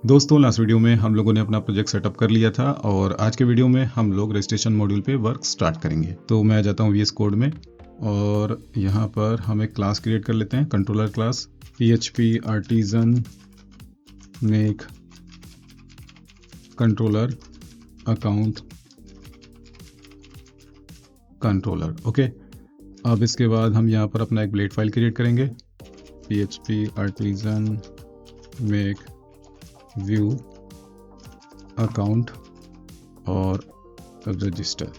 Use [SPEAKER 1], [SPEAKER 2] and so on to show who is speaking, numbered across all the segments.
[SPEAKER 1] दोस्तों last video में हम लोगों ने अपना प्रोजेक्ट सेटअप कर लिया था और आज के वीडियो में हम लोग रजिस्ट्रेशन मॉड्यूल पे वर्क स्टार्ट करेंगे। तो मैं जाता हूँ VS कोड में और यहाँ पर हम एक क्लास क्रिएट कर लेते हैं, controller class PHP artisan make controller account controller. Okay, अब इसके बाद हम यहाँ पर अपना एक ब्लेड फाइल क्रिएट करेंगे, PHP artisan make view account और रजिस्टर।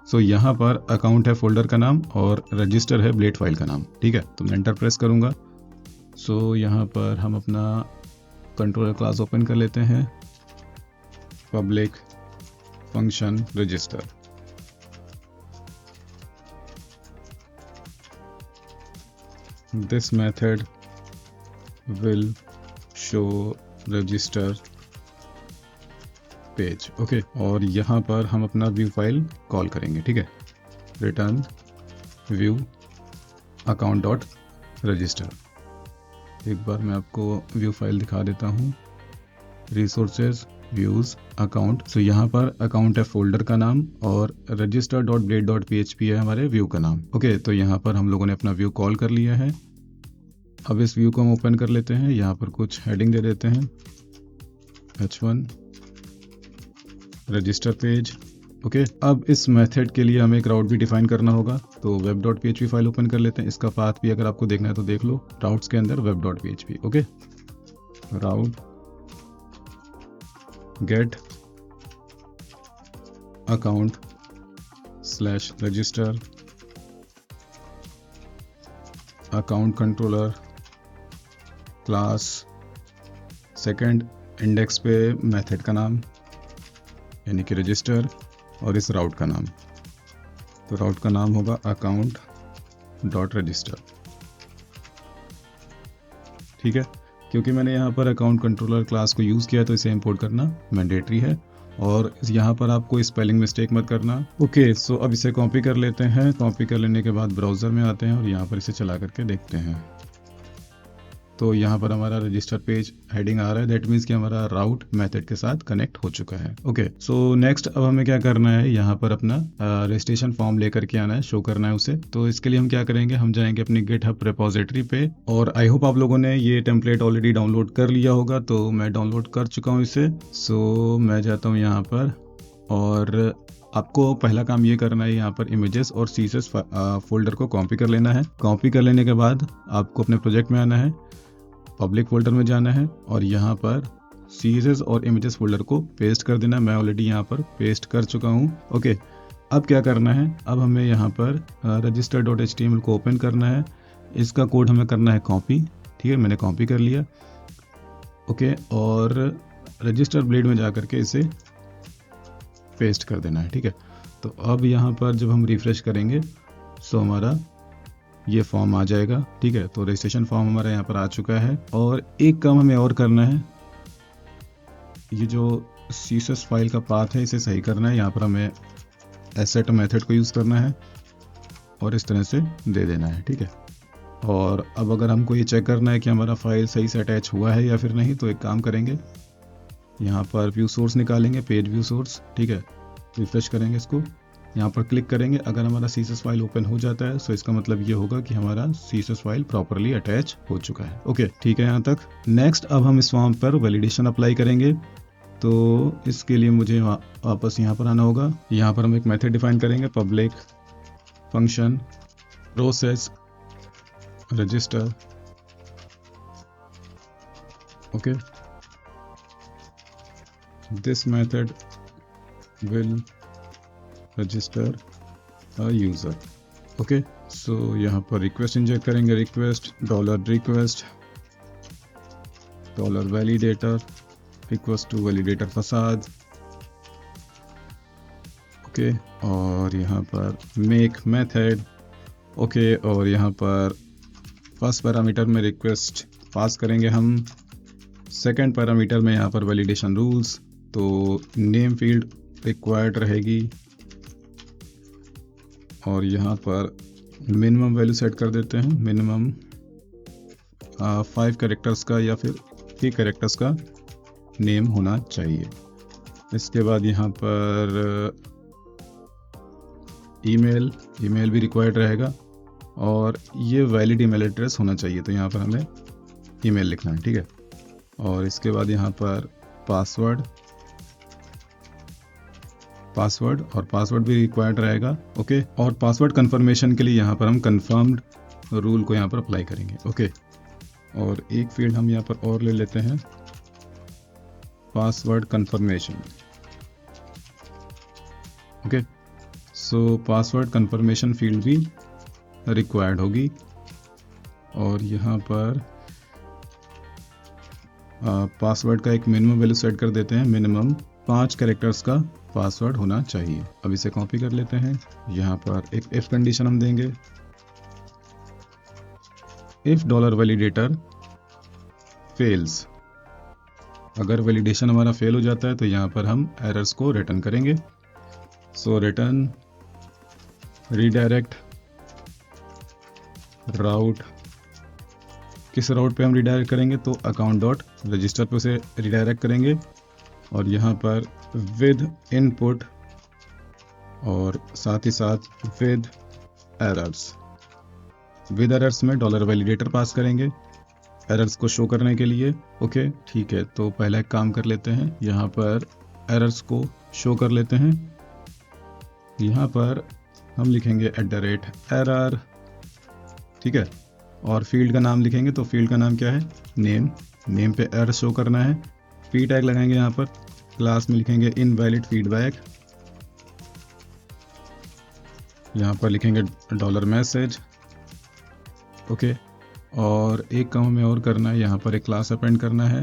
[SPEAKER 1] सो यहाँ पर अकाउंट है फोल्डर का नाम और रजिस्टर है ब्लेड फाइल का नाम। ठीक है, तो मैं एंटर प्रेस करूँगा। सो यहाँ पर हम अपना कंट्रोलर क्लास ओपन कर लेते हैं, public function register. This method will show register page. Okay, और यहाँ पर हम अपना व्यू फाइल कॉल करेंगे। ठीक है, return view account dot register. एक बार मैं आपको व्यू फाइल दिखा देता हूँ, रिसोर्सेज व्यूज अकाउंट। सो यहाँ पर अकाउंट है फोल्डर का नाम और register dot blade dot PHP है हमारे व्यू का नाम। ओके, तो यहाँ पर हम लोगों ने अपना व्यू कॉल कर लिया है। अब इस व्यू को हम ओपन कर लेते हैं, यहाँ पर कुछ हेडिंग दे देते हैं, H1 रजिस्टर पेज। ओके, अब इस मेथड के लिए हमें एक राउट भी डिफाइन करना होगा, तो web.php फाइल ओपन कर लेते हैं। इसका पाथ भी अगर आपको देखना है तो देख लो, राउट्स के अंदर web.php। Okay, route get account slash register account controller class, second index पे मेथड का नाम यानी कि रजिस्टर और इस राउट का नाम। तो राउट का नाम होगा अकाउंट डॉट रजिस्टर। ठीक है, क्योंकि मैंने यहाँ पर अकाउंट कंट्रोलर क्लास को यूज़ किया तो इसे इंपोर्ट करना मैंडेटरी है और यहाँ पर आपको स्पेलिंग मिस्टेक मत करना। ओके, सो अब इसे कॉपी कर लेते हैं। कॉपी कर लेने के बाद ब्राउज़र में आते हैं और यहाँ पर इसे चला करके देखते हैं। तो यहाँ पर हमारा रजिस्टर पेज हेडिंग आ रहा है, दैट मीन्स कि हमारा राउट मेथड के साथ कनेक्ट हो चुका है। ओके, सो नेक्स्ट अब हमें क्या करना है, यहाँ पर अपना रजिस्ट्रेशन फॉर्म लेकर के आना है, शो करना है उसे। तो इसके लिए हम क्या करेंगे, हम जाएंगे अपनी गिटहब रिपोजिटरी पे और आई होप आप लोगों ने ये टेम्पलेट ऑलरेडी डाउनलोड कर लिया होगा। तो मैं डाउनलोड कर चुका हूँ इसे। सो मैं जाता हूँ यहाँ पर और आपको पहला काम ये करना है, यहाँ पर इमेजेस और CSS फोल्डर को कॉपी कर लेना है। कॉपी कर लेने के बाद आपको अपने प्रोजेक्ट में आना है, पब्लिक फोल्डर में जाना है और यहाँ पर CSS और इमेजेस फोल्डर को पेस्ट कर देना। मैं ऑलरेडी यहाँ पर पेस्ट कर चुका हूँ। ओके, अब क्या करना है, अब हमें यहाँ पर register.html को ओपन करना है। इसका कोड हमें करना है कॉपी। ठीक है, मैंने कॉपी कर लिया। ओके, और रजिस्टर ब्लेड में जा करके इसे पेस्ट कर देना है। ठीक है, तो अब यहाँ पर जब हम रिफ्रेश करेंगे सो हमारा ये फॉर्म आ जाएगा। ठीक है, तो रजिस्ट्रेशन फॉर्म हमारा यहाँ पर आ चुका है। और एक काम हमें और करना है, ये जो CSS फाइल का पाथ है इसे सही करना है। यहाँ पर हमें एसेट मेथड को यूज़ करना है और इस तरह से दे देना है। ठीक है, और अब अगर हमको ये चेक करना है कि हमारा फाइल सही से अटैच हुआ है या फिर नहीं, तो एक काम करेंगे, यहाँ पर व्यू सोर्स निकालेंगे, पेज व्यू सोर्स। ठीक है, रिफ्रेश करेंगे इसको, यहाँ पर क्लिक करेंगे। अगर हमारा CSS फाइल ओपन हो जाता है तो इसका मतलब ये होगा कि हमारा CSS फाइल प्रॉपरली अटैच हो चुका है। ओके, ठीक है यहाँ तक। नेक्स्ट अब हम इस फॉर्म पर वैलिडेशन अप्लाई करेंगे। तो इसके लिए मुझे वापस यहाँ पर आना होगा। यहाँ पर हम एक मेथड डिफाइन करेंगे, public function process register. Okay, this method will register a user. Okay, so यहाँ पर रिक्वेस्ट इंजेक्ट करेंगे, request $validator equals to validator facade. Okay, और यहाँ पर मेक मेथड। ओके, और यहाँ पर फर्स्ट पैरामीटर में रिक्वेस्ट पास करेंगे हम, सेकंड पैरामीटर में यहाँ पर वैलिडेशन रूल्स, तो नेम फील्ड रिक्वायर्ड रहेगी और यहाँ पर मिनिमम वैल्यू सेट कर देते हैं, मिनिमम 5 कैरेक्टर्स का या फिर 3 कैरेक्टर्स का नेम होना चाहिए। इसके बाद यहाँ पर ईमेल भी रिक्वायर्ड रहेगा और ये वैलिड ईमेल एड्रेस होना चाहिए, तो यहाँ पर हमें ईमेल लिखना है, ठीक है। और इसके बाद यहाँ पर पासवर्ड और पासवर्ड भी रिक्वायर्ड रहेगा, ओके। और पासवर्ड कंफर्मेशन के लिए यहाँ पर हम कंफर्म्ड रूल को यहाँ पर अप्लाई करेंगे, ओके। और एक फील्ड हम यहाँ पर और ले लेते हैं, पासवर्ड कंफर्मेशन, ओके। सो पासवर्ड कंफर्मेशन फील्ड भी रिक्वायर्ड होगी। और यहाँ पर पासवर्ड का एक मिनिमम वैल्यू सेट कर देते हैं, मिनिमम 5 कैरेक्टर्स का पासवर्ड होना चाहिए। अब इसे कॉपी कर लेते हैं। यहाँ पर एक इफ कंडीशन हम देंगे, इफ $वैलिडेटर फेल्स, अगर वैलिडेशन हमारा फेल हो जाता है तो यहाँ पर हम एरर्स को रिटर्न करेंगे। सो रिटर्न रीडायरेक्ट राउट, किस राउट पे हम रीडायरेक्ट करेंगे तो account.register पे उसे रीडायरेक्ट करेंगे। और यहाँ पर विद इनपुट और साथ ही साथ विद एरर्स में $वैलिडेटर पास करेंगे एरर्स को शो करने के लिए, ओके, ठीक है। तो पहला एक काम कर लेते हैं, यहाँ पर एरर्स को शो कर लेते हैं। यहाँ पर हम लिखेंगे @error, ठीक है। और फील्ड का नाम लिखेंगे, तो फील्ड का नाम क्या है, नेम पे एरर शो करना है। पी टैग लगाएंगे, यहाँ पर क्लास में लिखेंगे इनवैलिड फीडबैक, यहाँ पर लिखेंगे $मैसेज, ओके। और एक काम हमें और करना है, यहाँ पर एक क्लास अपेंड करना है।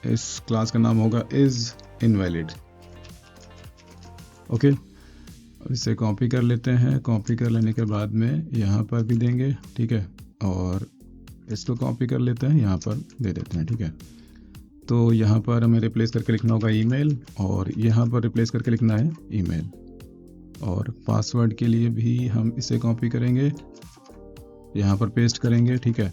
[SPEAKER 1] इस क्लास का नाम होगा इज इनवैलिड, ओके। इसे कॉपी कर लेते हैं। कॉपी कर लेने के बाद में यहाँ पर भी देंगे, ठीक है। और इसको कॉपी कर लेते हैं, यहाँ पर दे देते हैं, ठीक है। तो यहाँ पर हमें रिप्लेस करके लिखना होगा ईमेल, और यहाँ पर रिप्लेस करके लिखना है ईमेल। और पासवर्ड के लिए भी हम इसे कॉपी करेंगे, यहाँ पर पेस्ट करेंगे, ठीक है।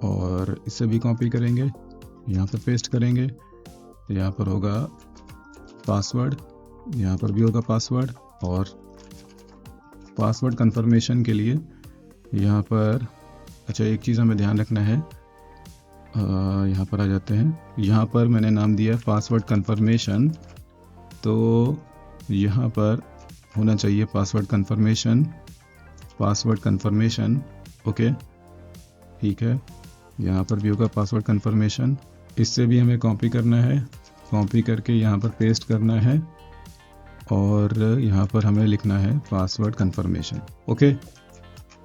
[SPEAKER 1] और इसे भी कॉपी करेंगे, यहाँ पर पेस्ट करेंगे। यहाँ पर होगा पासवर्ड, यहाँ पर भी होगा पासवर्ड। और पासवर्ड कंफर्मेशन के लिए यहाँ पर, अच्छा, एक चीज़ हमें ध्यान रखना है, यहाँ पर आ जाते हैं। यहाँ पर मैंने नाम दिया पासवर्ड कंफर्मेशन, तो यहाँ पर होना चाहिए पासवर्ड कंफर्मेशन, ओके, ठीक है। यहाँ पर भी होगा पासवर्ड कंफर्मेशन। इससे भी हमें कॉपी करना है, कॉपी करके यहाँ पर पेस्ट करना है। और यहाँ पर हमें लिखना है पासवर्ड कंफर्मेशन, ओके।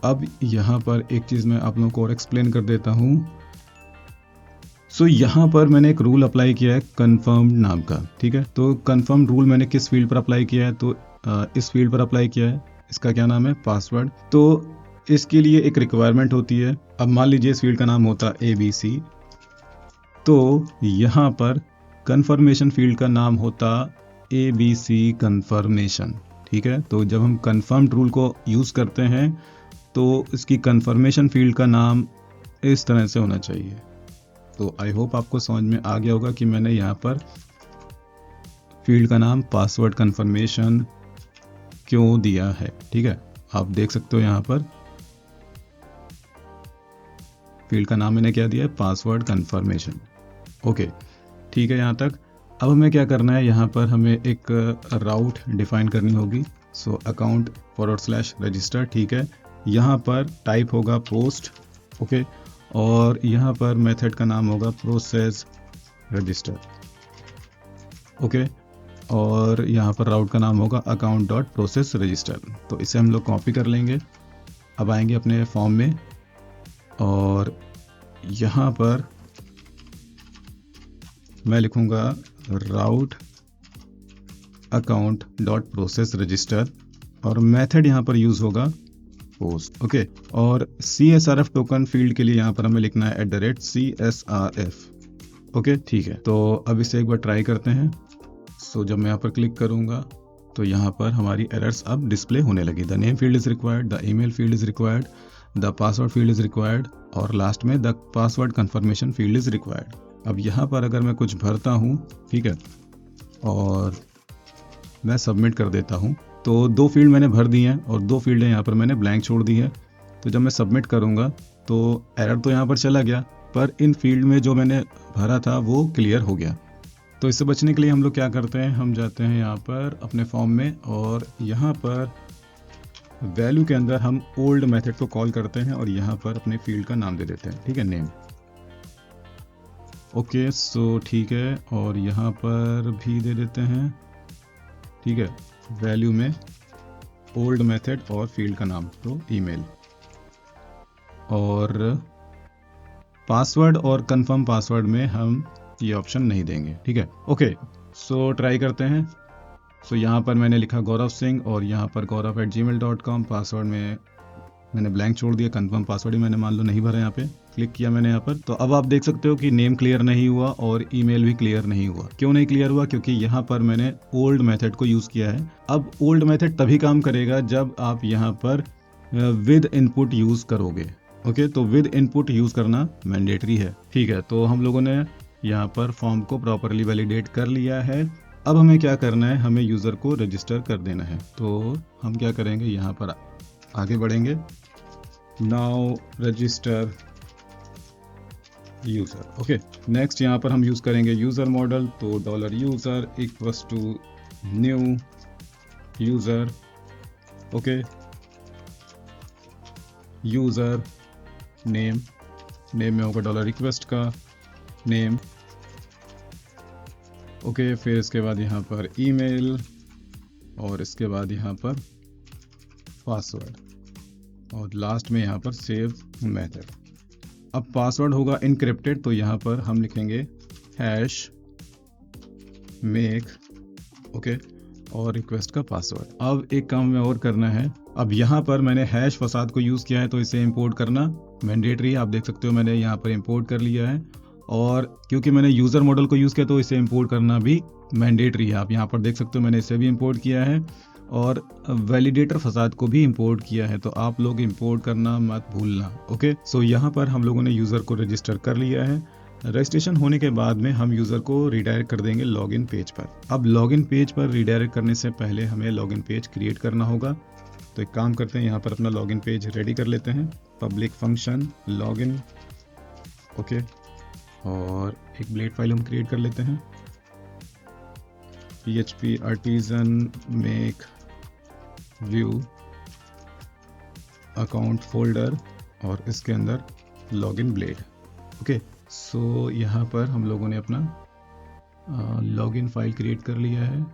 [SPEAKER 1] अब यहाँ पर एक चीज़ मैं आप लोगों को और एक्सप्लेन कर देता हूँ। सो यहाँ पर मैंने एक रूल अप्लाई किया है कन्फर्म नाम का, ठीक है। तो कन्फर्म रूल मैंने किस फील्ड पर अप्लाई किया है, तो इस फील्ड पर अप्लाई किया है। इसका क्या नाम है, पासवर्ड। तो इसके लिए एक रिक्वायरमेंट होती है। अब मान लीजिए इस फील्ड का नाम होता है ABC, तो यहाँ पर कन्फर्मेशन फील्ड का नाम होता ABC कंफर्मेशन, ठीक है। तो जब हम कन्फर्म्ड रूल को यूज़ करते हैं तो इसकी कंफर्मेशन फील्ड का नाम इस तरह से होना चाहिए। तो आई होप आपको समझ में आ गया होगा कि मैंने यहाँ पर फील्ड का नाम पासवर्ड कंफर्मेशन क्यों दिया है, ठीक है। आप देख सकते हो यहाँ पर फील्ड का नाम मैंने क्या दिया है, पासवर्ड कंफर्मेशन, ओके, ठीक है यहाँ तक। अब हमें क्या करना है, यहाँ पर हमें एक राउट डिफाइन करनी होगी। सो account/register, ठीक है। यहाँ पर टाइप होगा पोस्ट, ओके। और यहाँ पर मेथड का नाम होगा प्रोसेस रजिस्टर, ओके। और यहाँ पर राउट का नाम होगा account.processRegister। तो इसे हम लोग कॉपी कर लेंगे। अब आएंगे अपने फॉर्म में, और यहाँ पर मैं लिखूँगा राउट account.processRegister, और मेथड यहाँ पर यूज़ होगा पोस्ट, ओके। और CSRF टोकन फील्ड के लिए यहाँ पर हमें लिखना है @CSRF, ओके, ठीक है। तो अब इसे एक बार ट्राई करते हैं। सो जब मैं यहाँ पर क्लिक करूँगा तो यहाँ पर हमारी एरर्स अब डिस्प्ले होने लगी। The name field is required, the email field is required, the password field is required और लास्ट में the password confirmation field is required. अब यहाँ पर अगर मैं कुछ भरता हूँ, ठीक है, और मैं सबमिट कर देता हूँ, तो 2 फील्ड मैंने भर दिए हैं और 2 फील्ड यहाँ पर मैंने ब्लैंक छोड़ दी है। तो जब मैं सबमिट करूँगा तो एरर तो यहाँ पर चला गया, पर इन फील्ड में जो मैंने भरा था वो क्लियर हो गया। तो इससे बचने के लिए हम लोग क्या करते हैं, हम जाते हैं यहाँ पर अपने फॉर्म में और यहाँ पर वैल्यू के अंदर हम ओल्ड मेथड को कॉल करते हैं और यहाँ पर अपने फील्ड का नाम दे देते हैं, ठीक है, नेम। ओके, सो ठीक है, और यहाँ पर भी दे देते हैं, ठीक है, वैल्यू में ओल्ड मेथड और फील्ड का नाम तो ईमेल, और पासवर्ड और कंफर्म पासवर्ड में हम ये ऑप्शन नहीं देंगे, ठीक है। ओके, सो ट्राई करते हैं। सो यहाँ पर मैंने लिखा गौरव सिंह और यहाँ पर gaurav@gmail.com, पासवर्ड में मैंने ब्लैंक छोड़ दिया, कंफर्म पासवर्ड ही मैंने मान लो नहीं भरा, यहाँ पे क्लिक किया मैंने यहाँ पर। तो अब आप देख सकते हो कि नेम क्लियर नहीं हुआ और ईमेल भी क्लियर नहीं हुआ। क्यों नहीं क्लियर हुआ? क्योंकि यहाँ पर मैंने ओल्ड मेथड को यूज़ किया है। अब ओल्ड मेथड तभी काम करेगा जब आप यहाँ पर विद इनपुट यूज़ करोगे। ओके, तो विद इनपुट यूज़ करना मैंडेटरी है, ठीक है। तो हम लोगों ने यहाँ पर फॉर्म को प्रॉपरली वैलिडेट कर लिया है। अब हमें क्या करना है, हमें यूज़र को रजिस्टर कर देना है। तो हम क्या करेंगे, यहाँ पर आगे बढ़ेंगे, now register user. Okay, next यहाँ पर हम यूज़ करेंगे यूज़र मॉडल, तो $user equals to new user. Okay, user name में होगा $request का नेम। ओके, फिर इसके बाद यहाँ पर ईमेल और इसके बाद यहाँ पर पासवर्ड और लास्ट में यहाँ पर सेव मेथड। अब पासवर्ड होगा इनक्रिप्टेड, तो यहाँ पर हम लिखेंगे हैश मेक, ओके, और रिक्वेस्ट का पासवर्ड। अब एक काम में और करना है। अब यहाँ पर मैंने हैश फसाद को यूज़ किया है तो इसे इंपोर्ट करना मैंडेटरी है। आप देख सकते हो मैंने यहाँ पर इंपोर्ट कर लिया है, और क्योंकि मैंने यूज़र मॉडल को यूज़ किया तो इसे इंपोर्ट करना भी मैंडेटरी है। आप यहाँ पर देख सकते हो मैंने इसे भी इंपोर्ट किया है और वैलिडेटर फसाद को भी इंपोर्ट किया है, तो आप लोग इंपोर्ट करना मत भूलना। ओके, सो यहाँ पर हम लोगों ने यूज़र को रजिस्टर कर लिया है। रजिस्ट्रेशन होने के बाद में हम यूज़र को रिडायरेक्ट कर देंगे लॉगिन पेज पर। अब लॉगिन पेज पर रिडायरेक्ट करने से पहले हमें लॉगिन पेज क्रिएट करना होगा। तो एक काम करते हैं, यहाँ पर अपना लॉगिन पेज रेडी कर लेते हैं। पब्लिक फंक्शन लॉगिन, ओके, और एक ब्लेड फाइल हम क्रिएट कर लेते हैं, PHP artisan make view account folder और इसके अंदर लॉगिन ब्लेड। ओके, सो यहाँ पर हम लोगों ने अपना लॉगिन फाइल क्रिएट कर लिया है।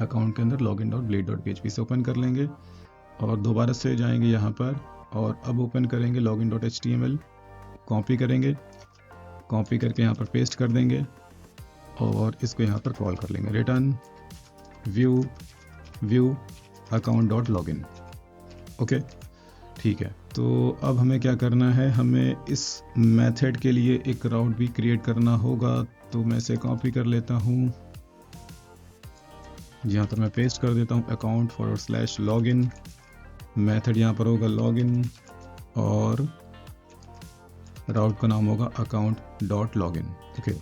[SPEAKER 1] अकाउंट के अंदर login.blade.php से ओपन कर लेंगे और दोबारा से जाएंगे यहाँ पर और अब ओपन करेंगे login.html, कॉपी करेंगे, कॉपी करके यहाँ पर पेस्ट कर देंगे और इसको यहाँ पर कॉल कर लेंगे, रिटर्न व्यू अकाउंट.login। ओके, ठीक है। तो अब हमें क्या करना है, हमें इस मेथड के लिए एक राउट भी क्रिएट करना होगा। तो मैं इसे कॉपी कर लेता हूँ, यहाँ पर मैं पेस्ट कर देता हूँ, account/login। मेथड यहाँ पर होगा लॉगिन और राउट का नाम होगा account.login। ओके,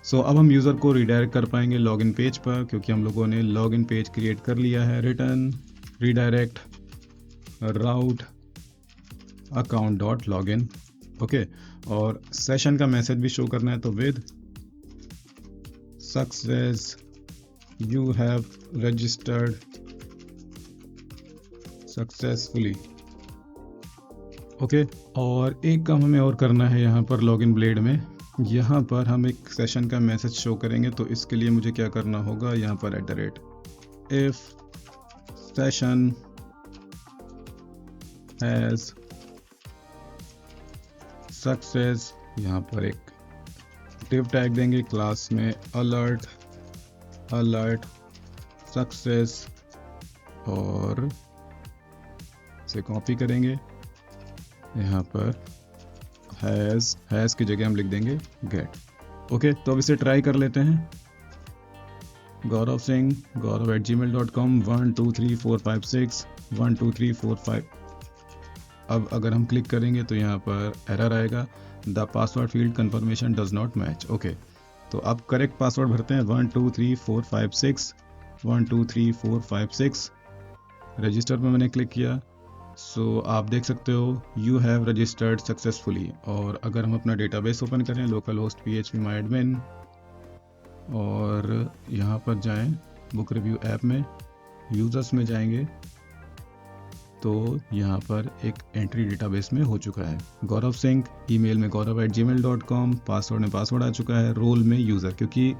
[SPEAKER 1] सो अब हम यूज़र को रिडायरेक्ट कर पाएंगे लॉगिन पेज पर, क्योंकि हम लोगों ने लॉगिन पेज क्रिएट कर लिया है। रिटर्न रिडायरेक्ट राउट account.login। ओके, और सेशन का मैसेज भी शो करना है, तो with success you have registered successfully. Okay, और एक काम हमें और करना है यहाँ पर लॉगिन ब्लेड में, यहाँ पर हम एक सेशन का मैसेज शो करेंगे। तो इसके लिए मुझे क्या करना होगा, यहाँ पर @if session has सक्सेस, यहाँ पर एक डिव टैग देंगे, क्लास में अलर्ट सक्सेस, और इसे कॉपी करेंगे, यहाँ पर हैज़ की जगह हम लिख देंगे गेट। ओके, तो अब इसे ट्राई कर लेते हैं। गौरव सिंह gaurav@gmail.com 1 2 3 4 5 6 1 2 3 4 5 अब अगर हम क्लिक करेंगे तो यहाँ पर एरर आएगा, the password field confirmation does not match. Okay, तो आप करेक्ट पासवर्ड भरते हैं 1 2 3 4 5 6 1 2 3 4 5 6। रजिस्टर पर मैंने क्लिक किया। सो आप देख सकते हो यू हैव रजिस्टर्ड सक्सेसफुली। और अगर हम अपना डेटाबेस ओपन करें local host php my admin और यहाँ पर जाएं बुक रिव्यू ऐप में, यूज़र्स में जाएंगे तो यहाँ पर एक एंट्री डेटाबेस में हो चुका है। गौरव सिंह, ईमेल में gaurav@gmail.com, पासवर्ड में पासवर्ड आ चुका है, रोल में यूज़र, क्योंकि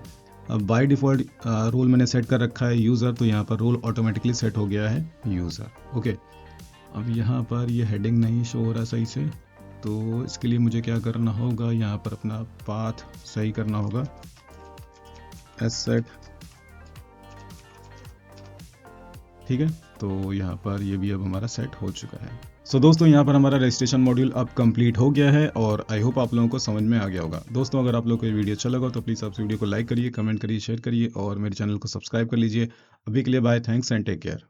[SPEAKER 1] अब बाय डिफ़ॉल्ट रोल मैंने सेट कर रखा है यूज़र, तो यहाँ पर रोल ऑटोमेटिकली सेट हो गया है यूज़र। ओके, अब यहाँ पर ये हेडिंग नहीं शो हो रहा सही से, तो इसके लिए मुझे क्या करना होगा, यहाँ पर अपना पाथ सही करना होगा, एसेट, ठीक है। तो यहाँ पर ये भी अब हमारा सेट हो चुका है। सो दोस्तों, यहाँ पर हमारा रजिस्ट्रेशन मॉड्यूल अब कंप्लीट हो गया है और आई होप आप लोगों को समझ में आ गया होगा। दोस्तों, अगर आप लोगों को ये वीडियो अच्छा लगा तो प्लीज़ आप इस वीडियो को लाइक करिए, कमेंट करिए, शेयर करिए और मेरे चैनल को सब्सक्राइब कर लीजिए। अभी के लिए bye, thanks and take care.